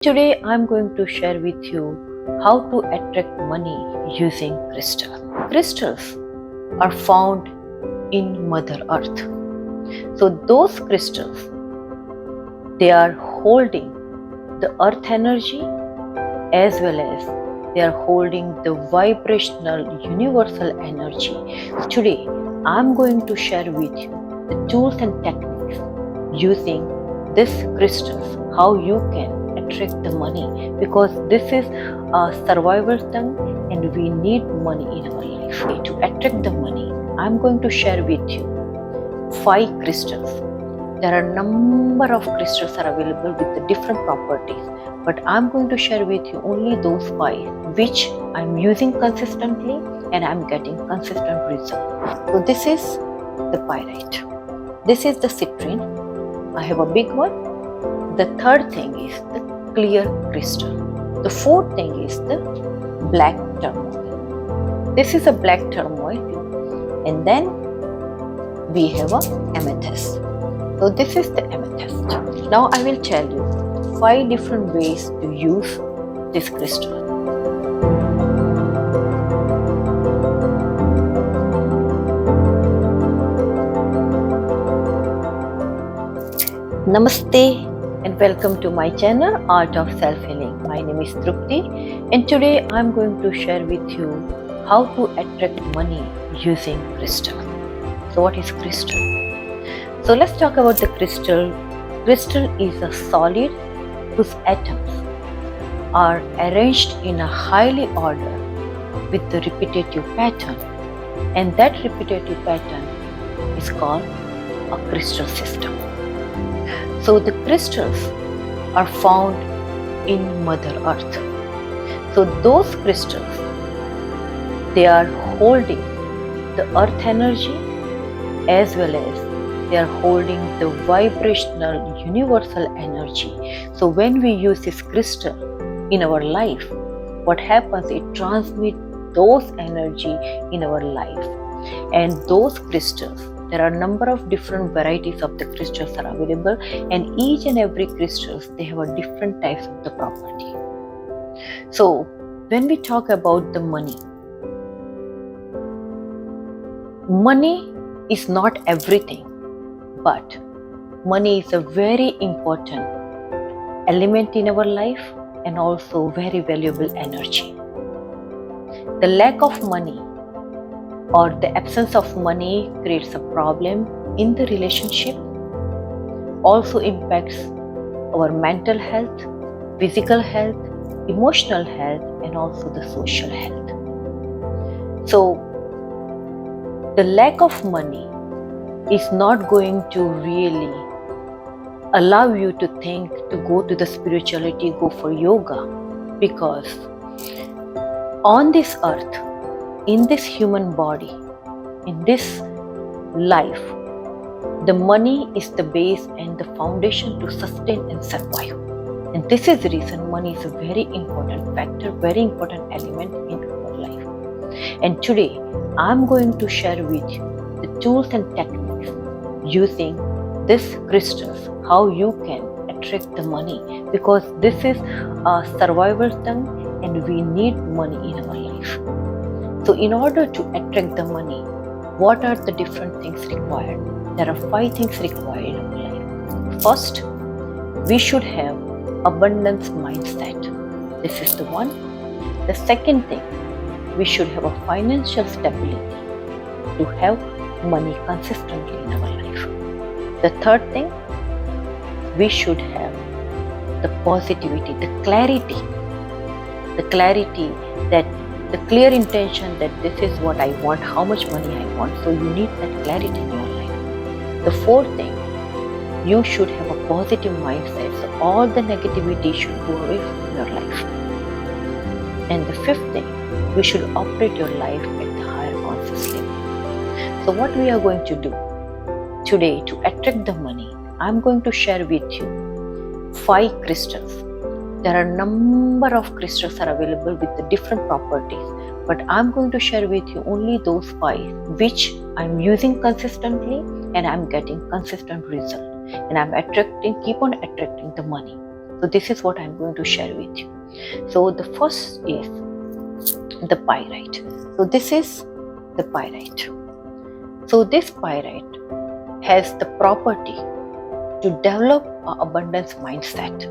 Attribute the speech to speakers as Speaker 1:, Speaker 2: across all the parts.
Speaker 1: Today I'm going to share with you how to attract money using crystal. Crystals are found in Mother Earth. So those crystals, they are holding the earth energy as well as they are holding the vibrational universal energy. Today I'm going to share with you the tools and techniques using these crystals, how you can attract the money, because this is a survival thing and we need money in our life. To attract the money, I'm going to share with you 5 crystals. There are a number of crystals are available with the different properties, but I'm going to share with you only those 5 which I'm using consistently and I'm getting consistent results. So this is the pyrite. This is the citrine. I have a big one. The third thing is the clear crystal. The fourth thing is the black turmoil. This is a black turmoil, and then we have a amethyst. So this is the amethyst. Now I will tell you 5 different ways to use this crystal. Namaste and welcome to my channel Art of Self-Healing. My name is Trupti and today I am going to share with you how to attract money using crystal. So what is crystal? So let's talk about the crystal. Crystal is a solid whose atoms are arranged in a highly order with the repetitive pattern, and that repetitive pattern is called a crystal system. So the crystals are found in Mother Earth. So those crystals, they are holding the earth energy as well as they are holding the vibrational universal energy. So when we use this crystal in our life, what happens, it transmits those energy in our life. And those crystals, there are a number of different varieties of the crystals are available, and each and every crystals, they have a different types of the property. So when we talk about the money is not everything, but money is a very important element in our life and also very valuable energy. The lack of money or the absence of money creates a problem in the relationship, also impacts our mental health, physical health, emotional health, and also the social health. So the lack of money is not going to really allow you to think to go to the spirituality, go for yoga, because on this earth, in this human body, in this life, the money is the base and the foundation to sustain and survive. And this is the reason money is a very important factor, very important element in our life. And today, I'm going to share with you the tools and techniques using these crystals, how you can attract the money, because this is a survival thing and we need money in our life. So in order to attract the money, what are the different things required? There are 5 things required in our life. First, we should have abundance mindset. This is the one. The second thing, we should have a financial stability to have money consistently in our life. The third thing, we should have the positivity, the clarity that the clear intention that this is what I want, how much money I want. So you need that clarity in your life. The fourth thing, you should have a positive mindset. So all the negativity should go away from your life. And the fifth thing, you should operate your life at the higher conscious level. So what we are going to do today to attract the money, I'm going to share with you 5 crystals. There are a number of crystals are available with the different properties, but I'm going to share with you only those 5 which I'm using consistently and I'm getting consistent result, and I'm keep on attracting the money. So this is what I'm going to share with you. So the first is the pyrite. So this is the pyrite. So this pyrite has the property to develop an abundance mindset.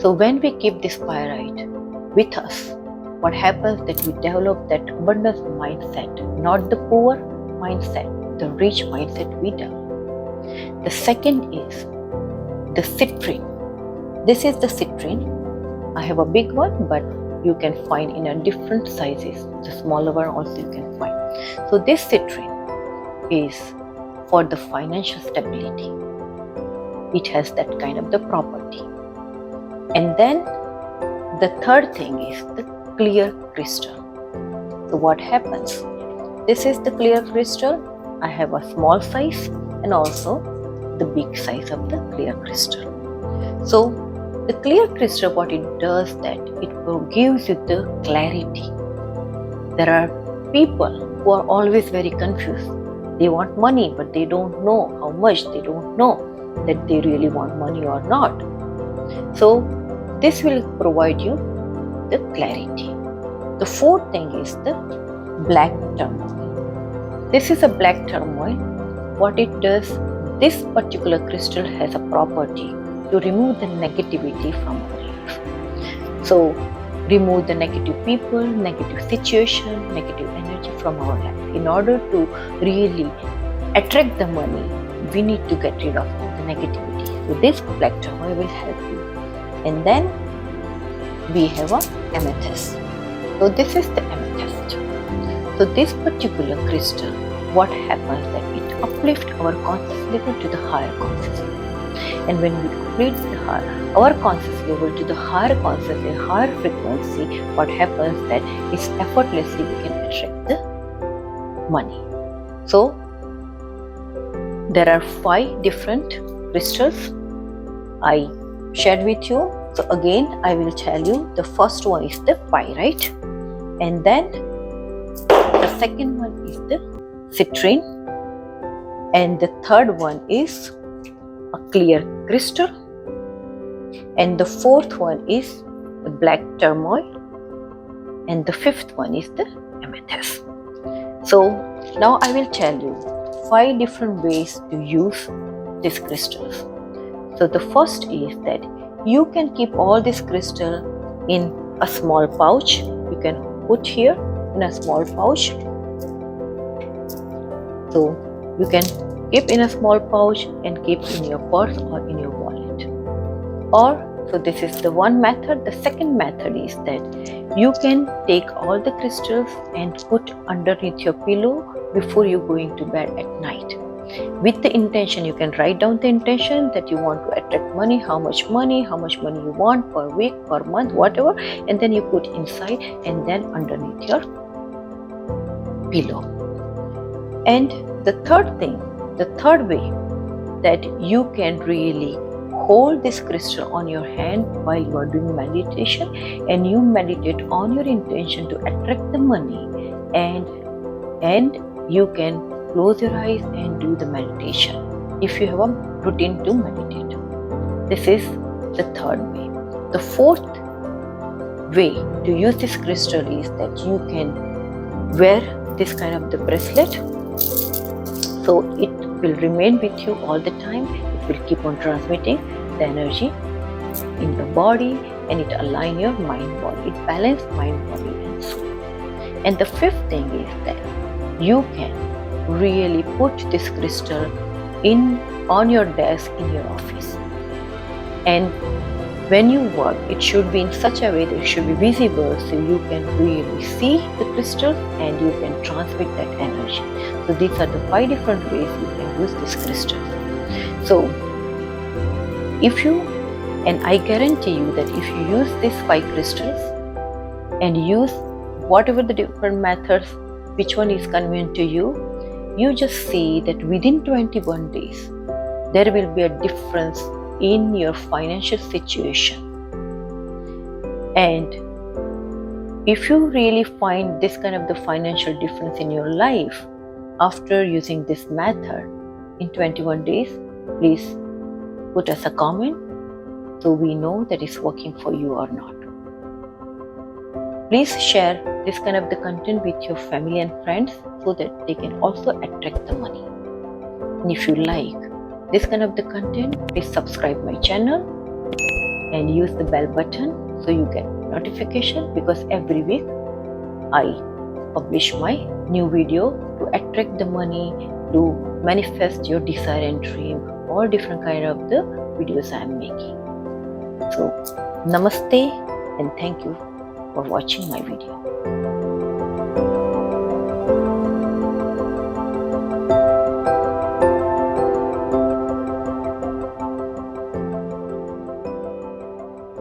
Speaker 1: So when we keep this pyrite with us, what happens that we develop that abundance mindset, not the poor mindset, the rich mindset we develop. The second is the citrine. This is the citrine. I have a big one, but you can find in a different sizes. The smaller one also you can find. So this citrine is for the financial stability. It has that kind of the property. And then the third thing is the clear crystal. So what happens? This is the clear crystal. I have a small size and also the big size of the clear crystal. So the clear crystal, what it does that it gives you the clarity. There are people who are always very confused. They want money, but they don't know how much. They don't know that they really want money or not. So this will provide you the clarity. The fourth thing is the black turmoil. This is a black turmoil. What it does, this particular crystal has a property to remove the negativity from our life. So remove the negative people, negative situation, negative energy from our life. In order to really attract the money, we need to get rid of the negativity. So this black turmoil will help you. And then we have a amethyst. So this is the amethyst. So this particular crystal, what happens that it uplifts our conscious level to the higher conscious level. And when we uplift our conscious level to the higher conscious level, higher frequency, what happens that it's effortlessly we can attract the money. So there are 5 different crystals I shared with you. So again, I will tell you the first one is the pyrite, and then the second one is the citrine, and the third one is a clear crystal, and the fourth one is the black turmoil, and the fifth one is the amethyst. So now I will tell you 5 different ways to use these crystals. So the first is that you can keep all this crystal in a small pouch. You can put here in a small pouch. So you can keep in a small pouch and keep in your purse or in your wallet. Or, so this is the one method. The second method is that you can take all the crystals and put underneath your pillow before you going to bed at night. With the intention, you can write down the intention that you want to attract money, how much money you want per week, per month, whatever, and then you put inside and then underneath your pillow. And the third thing, the third way that you can really hold this crystal on your hand while you are doing meditation, and you meditate on your intention to attract the money, and you can close your eyes and do the meditation if you have a routine to meditate. This is the third way. The fourth way to use this crystal is that you can wear this kind of the bracelet, so it will remain with you all the time. It will keep on transmitting the energy in the body, and it align your mind body, it balance mind body and soul. And the fifth thing is that you can really put this crystal on your desk in your office, and when you work, it should be in such a way that it should be visible, so you can really see the crystal and you can transmit that energy. So these are the 5 different ways you can use this crystal. So if you, and I guarantee you that if you use these 5 crystals and use whatever the different methods, which one is convenient to you, you just see that within 21 days, there will be a difference in your financial situation. And if you really find this kind of the financial difference in your life after using this method in 21 days, please put us a comment so we know that it's working for you or not. Please share this kind of the content with your family and friends so that they can also attract the money. And if you like this kind of the content, please subscribe my channel and use the bell button so you get notification, because every week I publish my new video to attract the money, to manifest your desire and dream, all different kind of the videos I am making. So namaste and thank you for watching my video.